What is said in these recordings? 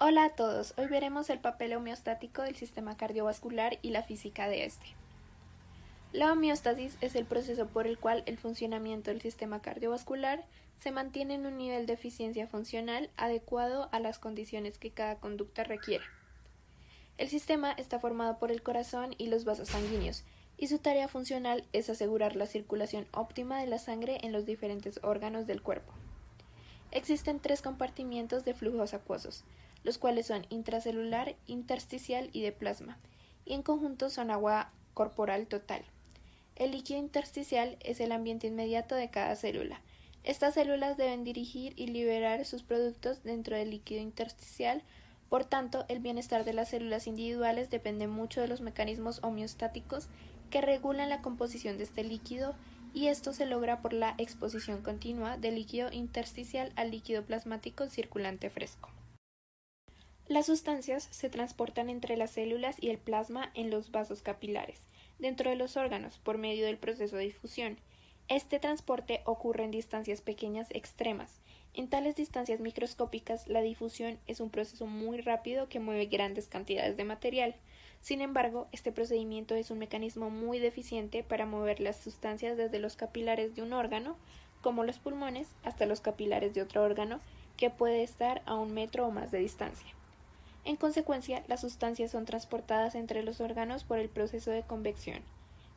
Hola a todos, hoy veremos el papel homeostático del sistema cardiovascular y la física de este. La homeostasis es el proceso por el cual el funcionamiento del sistema cardiovascular se mantiene en un nivel de eficiencia funcional adecuado a las condiciones que cada conducta requiere. El sistema está formado por el corazón y los vasos sanguíneos, y su tarea funcional es asegurar la circulación óptima de la sangre en los diferentes órganos del cuerpo. Existen tres compartimientos de flujos acuosos, los cuales son intracelular, intersticial y de plasma, y en conjunto son agua corporal total. El líquido intersticial es el ambiente inmediato de cada célula. Estas células deben dirigir y liberar sus productos dentro del líquido intersticial, por tanto, el bienestar de las células individuales depende mucho de los mecanismos homeostáticos que regulan la composición de este líquido, y esto se logra por la exposición continua del líquido intersticial al líquido plasmático circulante fresco. Las sustancias se transportan entre las células y el plasma en los vasos capilares, dentro de los órganos, por medio del proceso de difusión. Este transporte ocurre en distancias pequeñas extremas. En tales distancias microscópicas, la difusión es un proceso muy rápido que mueve grandes cantidades de material. Sin embargo, este procedimiento es un mecanismo muy deficiente para mover las sustancias desde los capilares de un órgano, como los pulmones, hasta los capilares de otro órgano, que puede estar a 1 metro o más de distancia. En consecuencia, las sustancias son transportadas entre los órganos por el proceso de convección,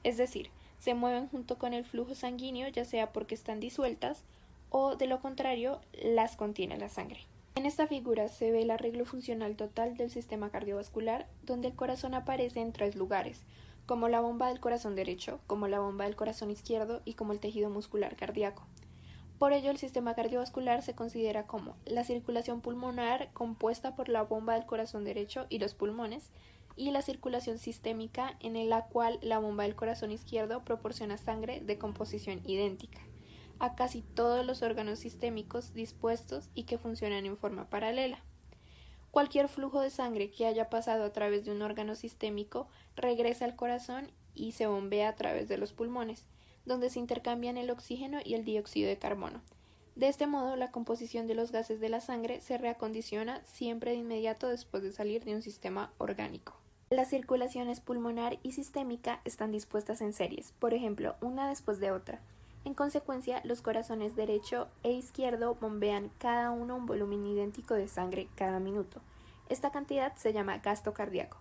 es decir, se mueven junto con el flujo sanguíneo, ya sea porque están disueltas o, de lo contrario, las contiene la sangre. En esta figura se ve el arreglo funcional total del sistema cardiovascular, donde el corazón aparece en tres lugares, como la bomba del corazón derecho, como la bomba del corazón izquierdo y como el tejido muscular cardíaco. Por ello, el sistema cardiovascular se considera como la circulación pulmonar compuesta por la bomba del corazón derecho y los pulmones, y la circulación sistémica en la cual la bomba del corazón izquierdo proporciona sangre de composición idéntica a casi todos los órganos sistémicos dispuestos y que funcionan en forma paralela. Cualquier flujo de sangre que haya pasado a través de un órgano sistémico regresa al corazón y se bombea a través de los pulmones, donde se intercambian el oxígeno y el dióxido de carbono. De este modo, la composición de los gases de la sangre se reacondiciona siempre de inmediato después de salir de un sistema orgánico. Las circulaciones pulmonar y sistémica están dispuestas en series, por ejemplo, una después de otra. En consecuencia, los corazones derecho e izquierdo bombean cada uno un volumen idéntico de sangre cada minuto. Esta cantidad se llama gasto cardíaco.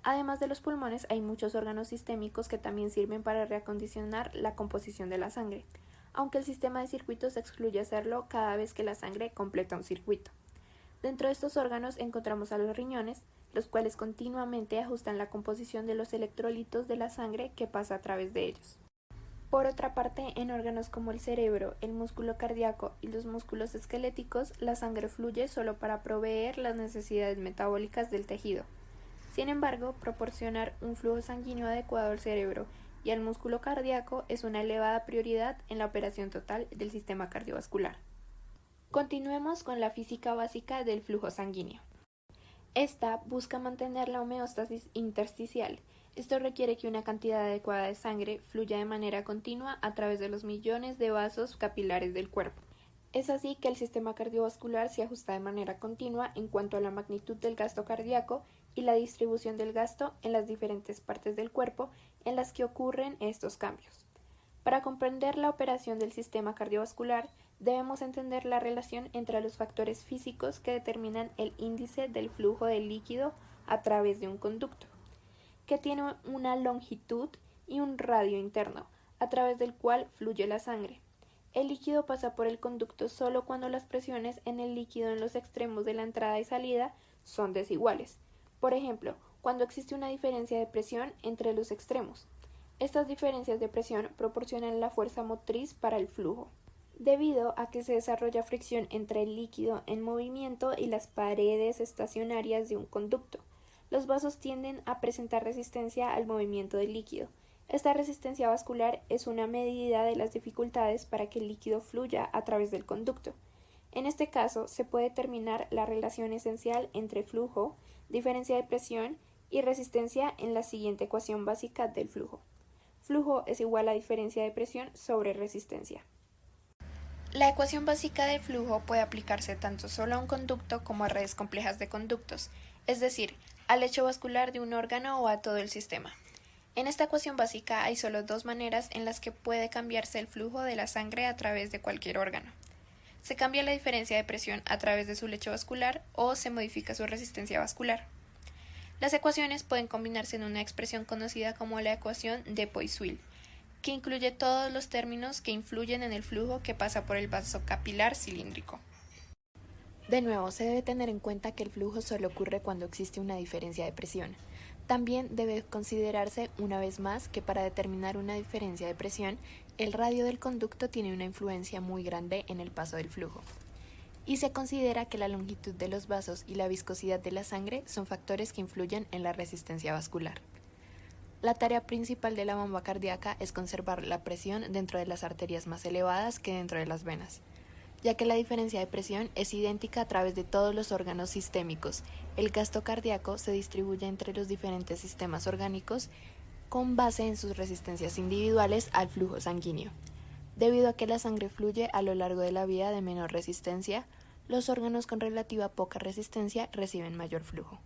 Además de los pulmones, hay muchos órganos sistémicos que también sirven para reacondicionar la composición de la sangre, aunque el sistema de circuitos excluye hacerlo cada vez que la sangre completa un circuito. Dentro de estos órganos encontramos a los riñones, los cuales continuamente ajustan la composición de los electrolitos de la sangre que pasa a través de ellos. Por otra parte, en órganos como el cerebro, el músculo cardíaco y los músculos esqueléticos, la sangre fluye solo para proveer las necesidades metabólicas del tejido. Sin embargo, proporcionar un flujo sanguíneo adecuado al cerebro y al músculo cardíaco es una elevada prioridad en la operación total del sistema cardiovascular. Continuemos con la física básica del flujo sanguíneo. Esta busca mantener la homeostasis intersticial. Esto requiere que una cantidad adecuada de sangre fluya de manera continua a través de los millones de vasos capilares del cuerpo. Es así que el sistema cardiovascular se ajusta de manera continua en cuanto a la magnitud del gasto cardíaco y la distribución del gasto en las diferentes partes del cuerpo en las que ocurren estos cambios. Para comprender la operación del sistema cardiovascular, debemos entender la relación entre los factores físicos que determinan el índice del flujo de líquido a través de un conducto, que tiene una longitud y un radio interno, a través del cual fluye la sangre. El líquido pasa por el conducto solo cuando las presiones en el líquido en los extremos de la entrada y salida son desiguales. Por ejemplo, cuando existe una diferencia de presión entre los extremos. Estas diferencias de presión proporcionan la fuerza motriz para el flujo, debido a que se desarrolla fricción entre el líquido en movimiento y las paredes estacionarias de un conducto. Los vasos tienden a presentar resistencia al movimiento del líquido. Esta resistencia vascular es una medida de las dificultades para que el líquido fluya a través del conducto. En este caso, se puede determinar la relación esencial entre flujo, diferencia de presión y resistencia en la siguiente ecuación básica del flujo. Flujo es igual a diferencia de presión sobre resistencia. La ecuación básica del flujo puede aplicarse tanto solo a un conducto como a redes complejas de conductos, es decir, al lecho vascular de un órgano o a todo el sistema. En esta ecuación básica hay solo dos maneras en las que puede cambiarse el flujo de la sangre a través de cualquier órgano. Se cambia la diferencia de presión a través de su lecho vascular o se modifica su resistencia vascular. Las ecuaciones pueden combinarse en una expresión conocida como la ecuación de Poiseuille, que incluye todos los términos que influyen en el flujo que pasa por el vaso capilar cilíndrico. De nuevo, se debe tener en cuenta que el flujo solo ocurre cuando existe una diferencia de presión. También debe considerarse una vez más que para determinar una diferencia de presión, el radio del conducto tiene una influencia muy grande en el paso del flujo. Y se considera que la longitud de los vasos y la viscosidad de la sangre son factores que influyen en la resistencia vascular. La tarea principal de la bomba cardíaca es conservar la presión dentro de las arterias más elevadas que dentro de las venas, ya que la diferencia de presión es idéntica a través de todos los órganos sistémicos. El gasto cardíaco se distribuye entre los diferentes sistemas orgánicos con base en sus resistencias individuales al flujo sanguíneo. Debido a que la sangre fluye a lo largo de la vía de menor resistencia, los órganos con relativa poca resistencia reciben mayor flujo.